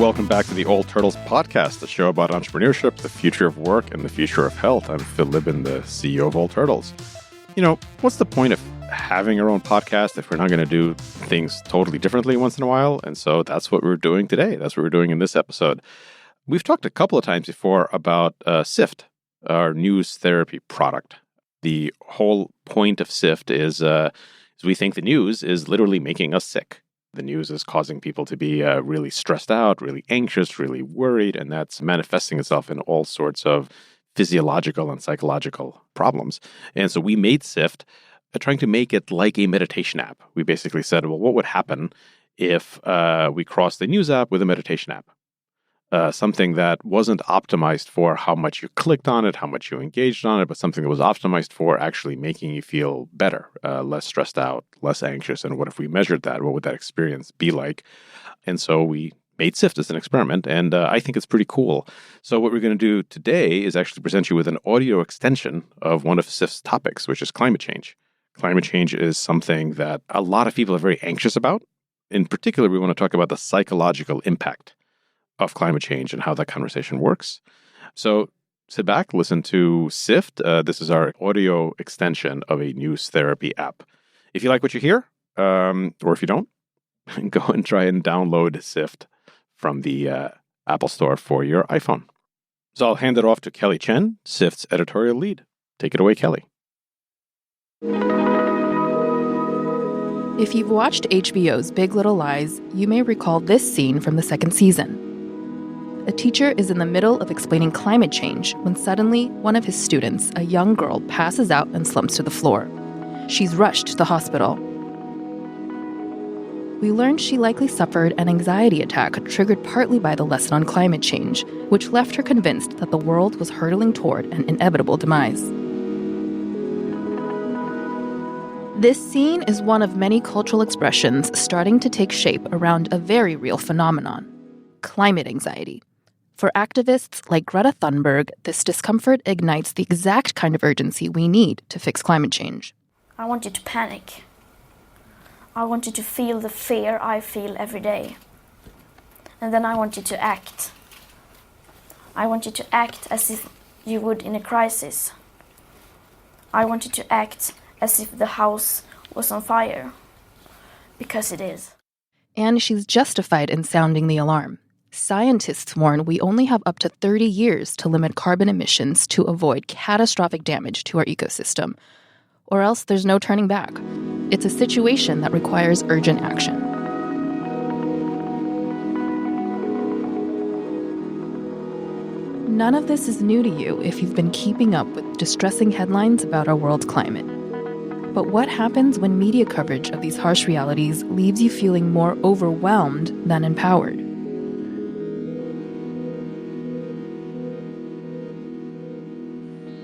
welcome back to the Old Turtles podcast, the show about entrepreneurship, the future of work, and the future of health. I'm Phil Libin, the CEO of Old Turtles. What's the point of having our own podcast if we're not going to do things totally differently once in a while? And so that's what we're doing today. That's what we're doing in this episode. We've talked a couple of times before about Sift, our news therapy product. The whole point of Sift is we think the news is literally making us sick. The news is causing people to be really stressed out, really anxious, really worried, and that's manifesting itself in all sorts of physiological and psychological problems. And so we made Sift trying to make it like a meditation app. We basically said, well, what would happen if we crossed the news app with a meditation app? Something that wasn't optimized for how much you clicked on it, how much you engaged on it, but something that was optimized for actually making you feel better, less stressed out, less anxious. And what if we measured that? What would that experience be like? And so we made Sift as an experiment, and I think it's pretty cool. So what we're going to do today is actually present you with an audio extension of one of Sift's topics, which is climate change. Climate change is something that a lot of people are very anxious about. In particular, we want to talk about the psychological impact of climate change and how that conversation works. So sit back, listen to Sift. This is our audio extension of a news therapy app. If you like what you hear, or if you don't, go and try and download Sift from the Apple Store for your iPhone. So I'll hand it off to Kelly Chen, Sift's editorial lead. Take it away, Kelly. If you've watched HBO's Big Little Lies, you may recall this scene from the second season. A teacher is in the middle of explaining climate change when suddenly one of his students, a young girl, passes out and slumps to the floor. She's rushed to the hospital. We learned she likely suffered an anxiety attack triggered partly by the lesson on climate change, which left her convinced that the world was hurtling toward an inevitable demise. This scene is one of many cultural expressions starting to take shape around a very real phenomenon: climate anxiety. For activists like Greta Thunberg, this discomfort ignites the exact kind of urgency we need to fix climate change. I want you to panic. I want you to feel the fear I feel every day. And then I want you to act. I want you to act as if you would in a crisis. I want you to act as if the house was on fire. Because it is. And she's justified in sounding the alarm. Scientists warn we only have up to 30 years to limit carbon emissions to avoid catastrophic damage to our ecosystem, or else there's no turning back. It's a situation that requires urgent action. None of this is new to you if you've been keeping up with distressing headlines about our world's climate. But what happens when media coverage of these harsh realities leaves you feeling more overwhelmed than empowered?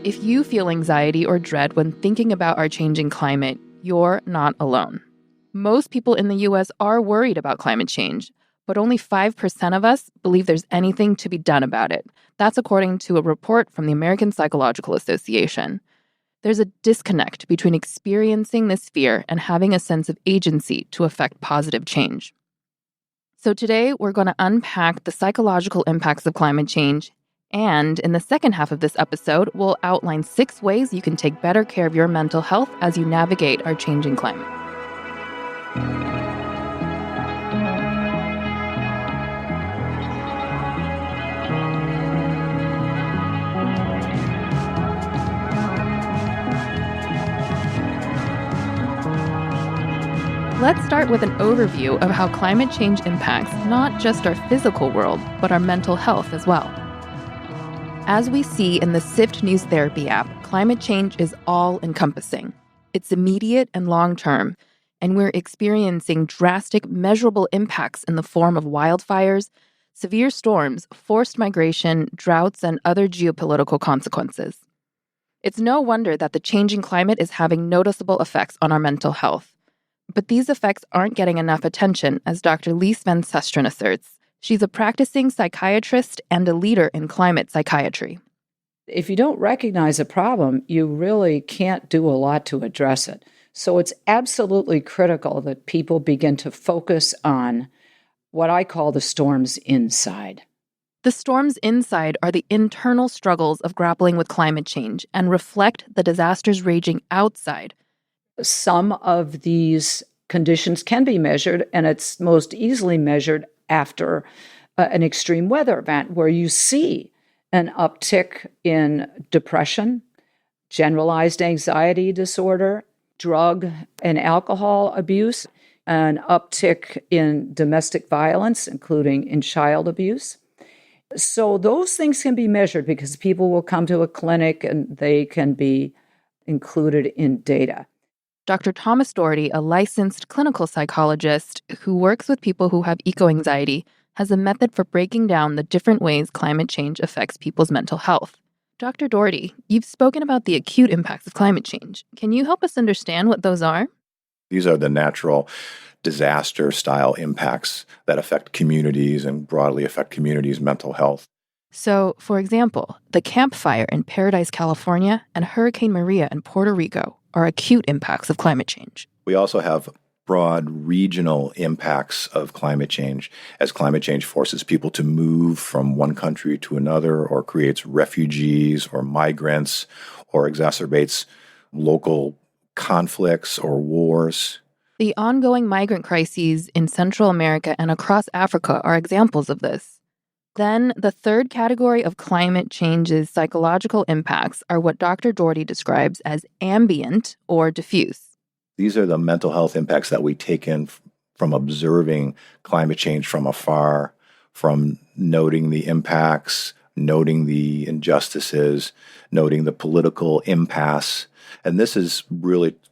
If you feel anxiety or dread when thinking about our changing climate, you're not alone. Most people in the U.S. are worried about climate change, but only 5% of us believe there's anything to be done about it. That's according to a report from the American Psychological Association. There's a disconnect between experiencing this fear and having a sense of agency to affect positive change. So today, we're going to unpack the psychological impacts of climate change. And in the second half of this episode, we'll outline 6 ways you can take better care of your mental health as you navigate our changing climate. Let's start with an overview of how climate change impacts not just our physical world, but our mental health as well. As we see in the Sift News Therapy app, climate change is all-encompassing. It's immediate and long-term, and we're experiencing drastic, measurable impacts in the form of wildfires, severe storms, forced migration, droughts, and other geopolitical consequences. It's no wonder that the changing climate is having noticeable effects on our mental health. But these effects aren't getting enough attention, as Dr. Lise Van Susteren asserts. She's a practicing psychiatrist and a leader in climate psychiatry. If you don't recognize a problem, you really can't do a lot to address it. So it's absolutely critical that people begin to focus on what I call the storms inside. The storms inside are the internal struggles of grappling with climate change and reflect the disasters raging outside. Some of these conditions can be measured, and it's most easily measured after an extreme weather event where you see an uptick in depression, generalized anxiety disorder, drug and alcohol abuse, an uptick in domestic violence, including in child abuse. So those things can be measured because people will come to a clinic and they can be included in data. Dr. Thomas Doherty, a licensed clinical psychologist who works with people who have eco-anxiety, has a method for breaking down the different ways climate change affects people's mental health. Dr. Doherty, you've spoken about the acute impacts of climate change. Can you help us understand what those are? These are the natural disaster-style impacts that affect communities and broadly affect communities' mental health. So, for example, the Camp Fire in Paradise, California, and Hurricane Maria in Puerto Rico are acute impacts of climate change. We also have broad regional impacts of climate change, as climate change forces people to move from one country to another, or creates refugees or migrants, or exacerbates local conflicts or wars. The ongoing migrant crises in Central America and across Africa are examples of this. Then, the third category of climate change's psychological impacts are what Dr. Doherty describes as ambient or diffuse. These are the mental health impacts that we take in from observing climate change from afar, from noting the impacts, noting the injustices, noting the political impasse. And this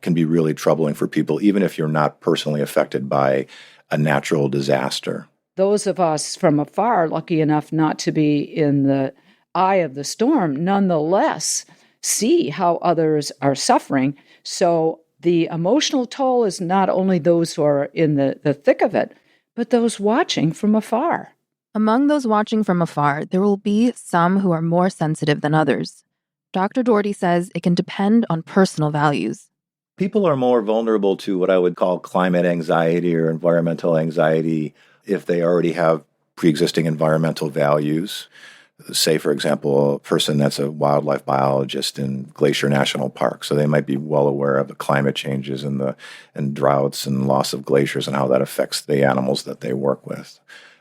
can be really troubling for people, even if you're not personally affected by a natural disaster. Those of us from afar, lucky enough not to be in the eye of the storm, nonetheless see how others are suffering. So the emotional toll is not only those who are in the thick of it, but those watching from afar. Among those watching from afar, there will be some who are more sensitive than others. Dr. Doherty says it can depend on personal values. People are more vulnerable to what I would call climate anxiety or environmental anxiety if they already have pre-existing environmental values. Say, for example, a person that's a wildlife biologist in Glacier National Park. So they might be well aware of the climate changes and droughts and loss of glaciers and how that affects the animals that they work with.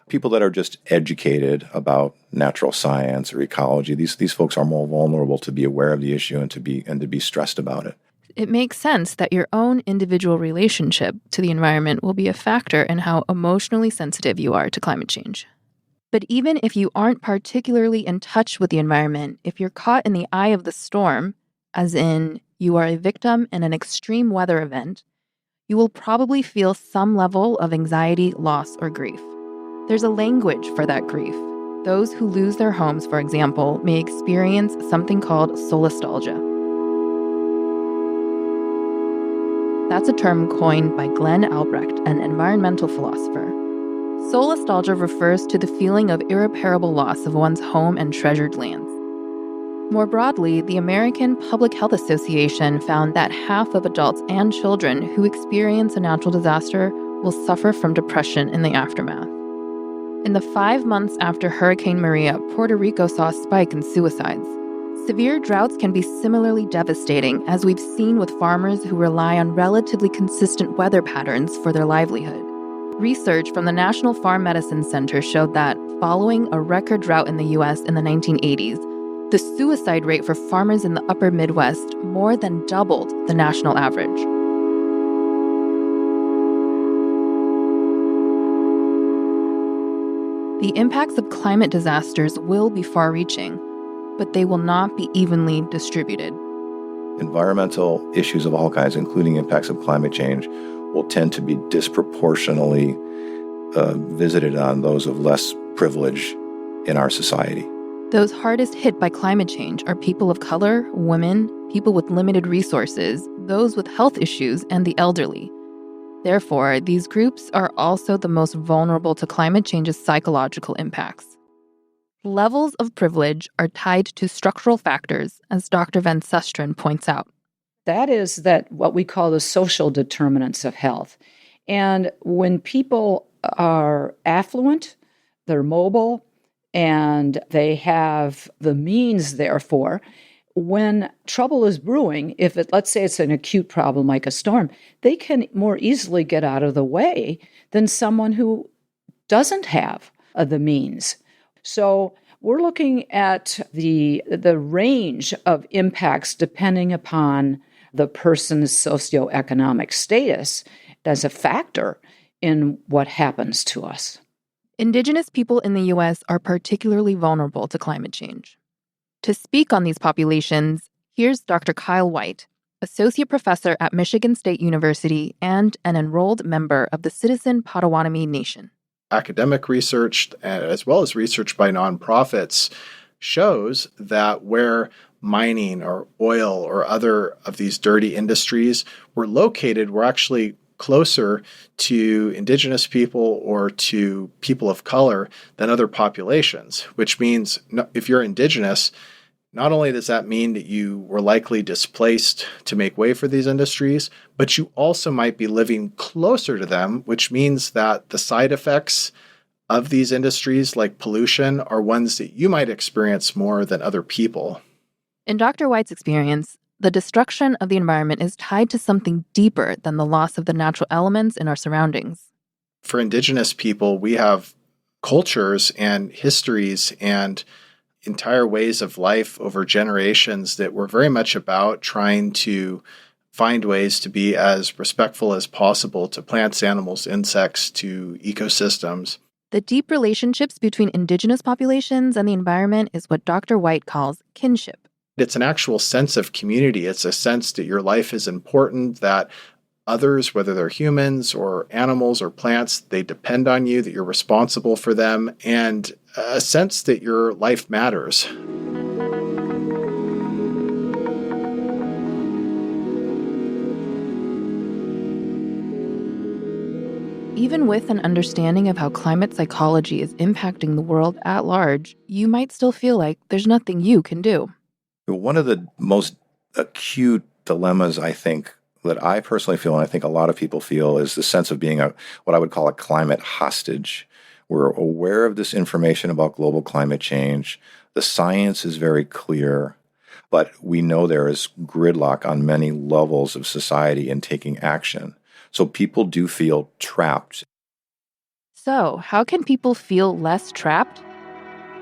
People that are just educated about natural science or ecology, these folks are more vulnerable to be aware of the issue and to be stressed about it. It makes sense that your own individual relationship to the environment will be a factor in how emotionally sensitive you are to climate change. But even if you aren't particularly in touch with the environment, if you're caught in the eye of the storm, as in you are a victim in an extreme weather event, you will probably feel some level of anxiety, loss, or grief. There's a language for that grief. Those who lose their homes, for example, may experience something called solastalgia. That's a term coined by Glenn Albrecht, an environmental philosopher. Solastalgia refers to the feeling of irreparable loss of one's home and treasured lands. More broadly, the American Public Health Association found that half of adults and children who experience a natural disaster will suffer from depression in the aftermath. In the 5 months after Hurricane Maria, Puerto Rico saw a spike in suicides. Severe droughts can be similarly devastating, as we've seen with farmers who rely on relatively consistent weather patterns for their livelihood. Research from the National Farm Medicine Center showed that, following a record drought in the U.S. in the 1980s, the suicide rate for farmers in the upper Midwest more than doubled the national average. The impacts of climate disasters will be far-reaching, but they will not be evenly distributed. Environmental issues of all kinds, including impacts of climate change, will tend to be disproportionately visited on those of less privilege in our society. Those hardest hit by climate change are people of color, women, people with limited resources, those with health issues, and the elderly. Therefore, these groups are also the most vulnerable to climate change's psychological impacts. Levels of privilege are tied to structural factors, as Dr. Van Susteren points out. That is what we call the social determinants of health. And when people are affluent, they're mobile, and they have the means, therefore, when trouble is brewing, let's say it's an acute problem like a storm, they can more easily get out of the way than someone who doesn't have the means. So we're looking at the range of impacts depending upon the person's socioeconomic status as a factor in what happens to us. Indigenous people in the U.S. are particularly vulnerable to climate change. To speak on these populations, here's Dr. Kyle Whyte, associate professor at Michigan State University and an enrolled member of the Citizen Potawatomi Nation. Academic research, as well as research by nonprofits, shows that where mining or oil or other of these dirty industries were located, we're actually closer to indigenous people or to people of color than other populations, which means if you're indigenous, not only does that mean that you were likely displaced to make way for these industries, but you also might be living closer to them, which means that the side effects of these industries, like pollution, are ones that you might experience more than other people. In Dr. Whyte's experience, the destruction of the environment is tied to something deeper than the loss of the natural elements in our surroundings. For indigenous people, we have cultures and histories and entire ways of life over generations that were very much about trying to find ways to be as respectful as possible to plants, animals, insects, to ecosystems. The deep relationships between indigenous populations and the environment is what Dr. Whyte calls kinship. It's an actual sense of community. It's a sense that your life is important, that others, whether they're humans or animals or plants, they depend on you, that you're responsible for them, and a sense that your life matters. Even with an understanding of how climate psychology is impacting the world at large, you might still feel like there's nothing you can do. One of the most acute dilemmas, I think, that I personally feel, and I think a lot of people feel, is the sense of being what I would call a climate hostage. We're aware of this information about global climate change. The science is very clear, but we know there is gridlock on many levels of society in taking action. So people do feel trapped. So, how can people feel less trapped?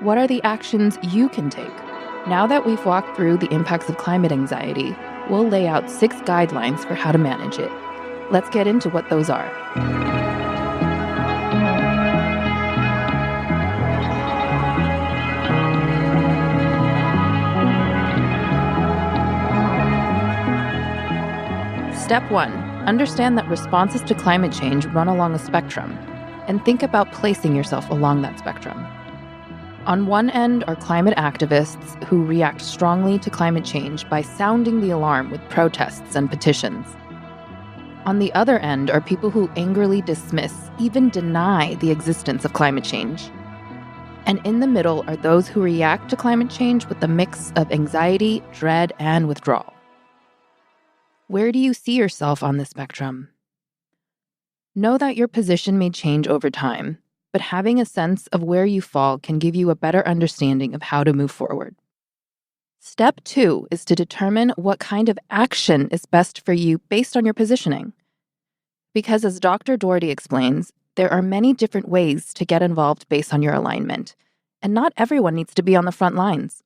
What are the actions you can take? Now that we've walked through the impacts of climate anxiety, we'll lay out 6 guidelines for how to manage it. Let's get into what those are. Step 1. Understand that responses to climate change run along a spectrum, and think about placing yourself along that spectrum. On one end are climate activists who react strongly to climate change by sounding the alarm with protests and petitions. On the other end are people who angrily dismiss, even deny the existence of climate change. And in the middle are those who react to climate change with a mix of anxiety, dread, and withdrawal. Where do you see yourself on the spectrum? Know that your position may change over time, but having a sense of where you fall can give you a better understanding of how to move forward. Step 2 is to determine what kind of action is best for you based on your positioning. Because as Dr. Doherty explains, there are many different ways to get involved based on your alignment, and not everyone needs to be on the front lines.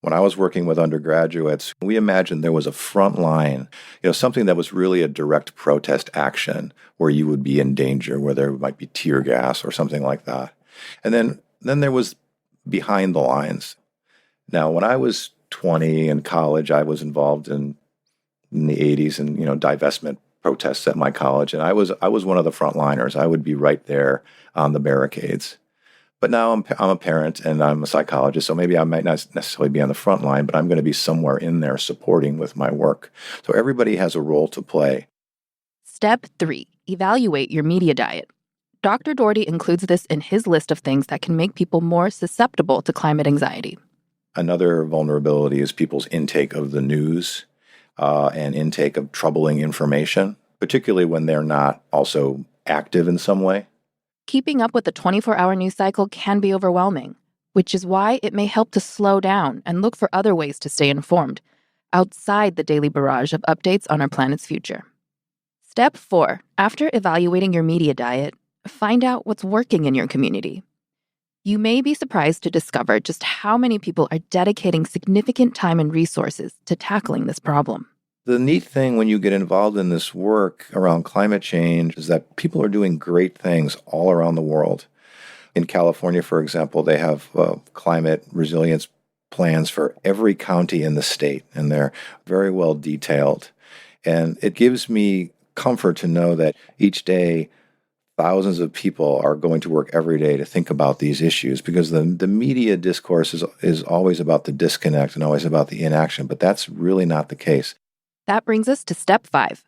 When I was working with undergraduates, we imagined there was a front line, something that was really a direct protest action where you would be in danger, where there might be tear gas or something like that. And then there was behind the lines. Now, when I was 20 in college, I was involved in the 80s and, divestment protests at my college. And I was one of the frontliners. I would be right there on the barricades. But now I'm a parent and I'm a psychologist, so maybe I might not necessarily be on the front line, but I'm going to be somewhere in there supporting with my work. So everybody has a role to play. Step 3, evaluate your media diet. Dr. Doherty includes this in his list of things that can make people more susceptible to climate anxiety. Another vulnerability is people's intake of the news and intake of troubling information, particularly when they're not also active in some way. Keeping up with the 24-hour news cycle can be overwhelming, which is why it may help to slow down and look for other ways to stay informed, outside the daily barrage of updates on our planet's future. Step 4. After evaluating your media diet, find out what's working in your community. You may be surprised to discover just how many people are dedicating significant time and resources to tackling this problem. The neat thing when you get involved in this work around climate change is that people are doing great things all around the world. In California, for example, they have climate resilience plans for every county in the state, and they're very well detailed. And it gives me comfort to know that each day thousands of people are going to work every day to think about these issues, because the media discourse is always about the disconnect and always about the inaction, but that's really not the case. That brings us to step 5.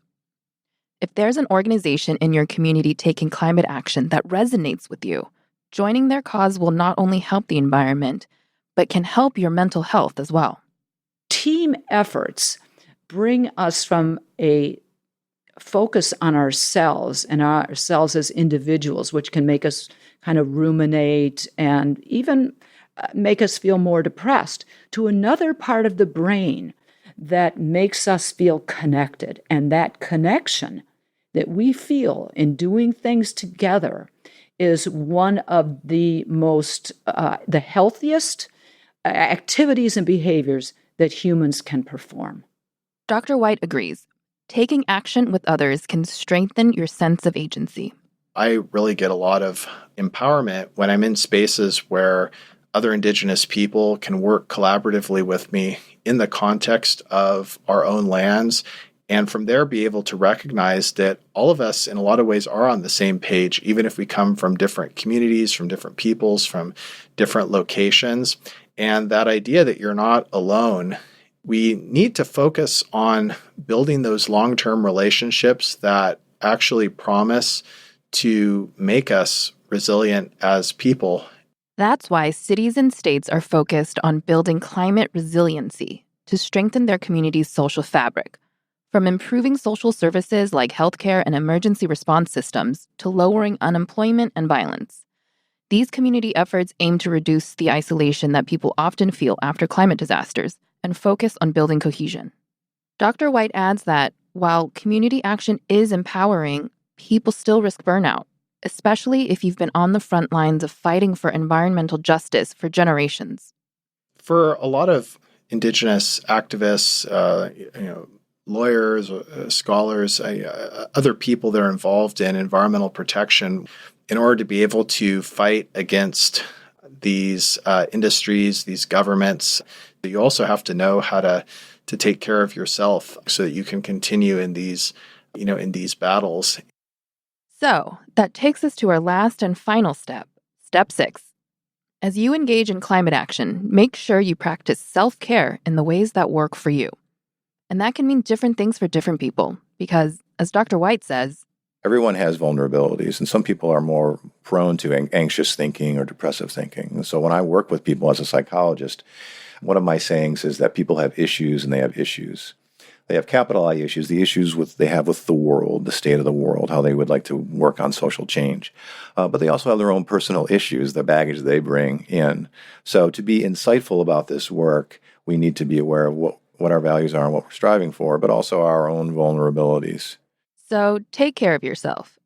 If there's an organization in your community taking climate action that resonates with you, joining their cause will not only help the environment, but can help your mental health as well. Team efforts bring us from a focus on ourselves and ourselves as individuals, which can make us kind of ruminate and even make us feel more depressed, to another part of the brain that makes us feel connected. And that connection that we feel in doing things together is one of the most, the healthiest activities and behaviors that humans can perform. Dr. Whyte agrees. Taking action with others can strengthen your sense of agency. I really get a lot of empowerment when I'm in spaces where other Indigenous people can work collaboratively with me in the context of our own lands, and from there be able to recognize that all of us in a lot of ways are on the same page, even if we come from different communities, from different peoples, from different locations. And that idea that you're not alone, we need to focus on building those long-term relationships that actually promise to make us resilient as people. That's why cities and states are focused on building climate resiliency to strengthen their community's social fabric, from improving social services like healthcare and emergency response systems to lowering unemployment and violence. These community efforts aim to reduce the isolation that people often feel after climate disasters and focus on building cohesion. Dr. Whyte adds that while community action is empowering, people still risk burnout, especially if you've been on the front lines of fighting for environmental justice for generations. For a lot of Indigenous activists, lawyers, scholars, other people that are involved in environmental protection, in order to be able to fight against these industries, these governments, you also have to know how to take care of yourself so that you can continue in these battles. So that takes us to our last and final step, step 6. As you engage in climate action, make sure you practice self-care in the ways that work for you. And that can mean different things for different people, because, as Dr. Whyte says, everyone has vulnerabilities, and some people are more prone to anxious thinking or depressive thinking. And so when I work with people as a psychologist, one of my sayings is that people have issues and they have issues. They have capital I issues, the issues they have with the world, the state of the world, how they would like to work on social change. But they also have their own personal issues, the baggage they bring in. So to be insightful about this work, we need to be aware of what our values are and what we're striving for, but also our own vulnerabilities. So take care of yourself.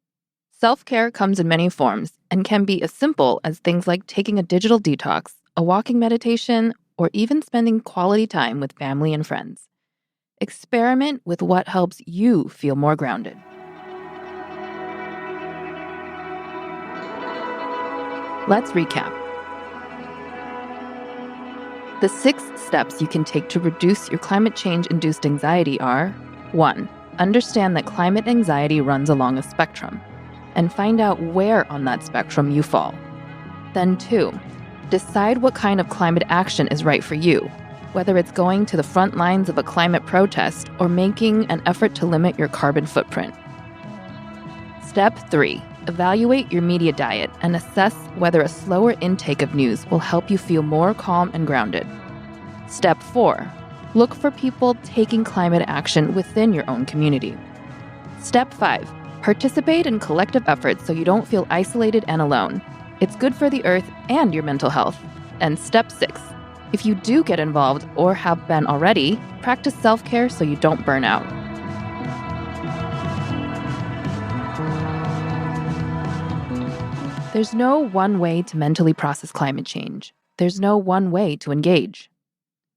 Self-care comes in many forms and can be as simple as things like taking a digital detox, a walking meditation, or even spending quality time with family and friends. Experiment with what helps you feel more grounded. Let's recap. The 6 steps you can take to reduce your climate change-induced anxiety are: 1. Understand that climate anxiety runs along a spectrum, and find out where on that spectrum you fall. Then 2. Decide what kind of climate action is right for you, whether it's going to the front lines of a climate protest or making an effort to limit your carbon footprint. Step 3. Evaluate your media diet and assess whether a slower intake of news will help you feel more calm and grounded. Step 4. Look for people taking climate action within your own community. Step 5. Participate in collective efforts so you don't feel isolated and alone. It's good for the earth and your mental health. And step 6, if you do get involved or have been already, practice self-care so you don't burn out. There's no one way to mentally process climate change. There's no one way to engage.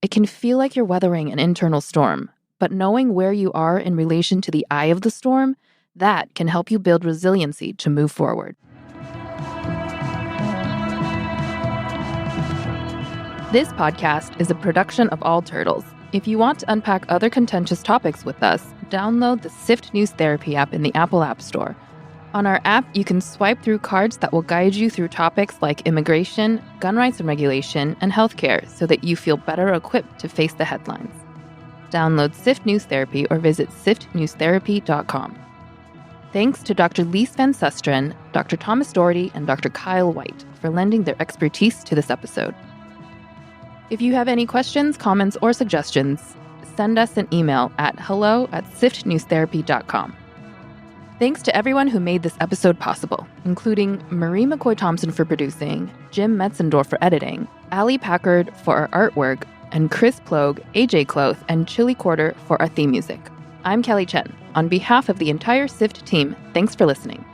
It can feel like you're weathering an internal storm, but knowing where you are in relation to the eye of the storm, that can help you build resiliency to move forward. This podcast is a production of All Turtles. If you want to unpack other contentious topics with us, download the Sift News Therapy app in the Apple App Store. On our app, you can swipe through cards that will guide you through topics like immigration, gun rights and regulation, and healthcare so that you feel better equipped to face the headlines. Download Sift News Therapy or visit siftnewstherapy.com. Thanks to Dr. Lise Van Susteren, Dr. Thomas Doherty, and Dr. Kyle Whyte for lending their expertise to this episode. If you have any questions, comments, or suggestions, send us an email at hello@siftnewstherapy.com. Thanks to everyone who made this episode possible, including Marie McCoy-Thompson for producing, Jim Metzendorf for editing, Ali Packard for our artwork, and Chris Plogue, AJ Cloth, and Chili Quarter for our theme music. I'm Kelly Chen. On behalf of the entire Sift team, thanks for listening.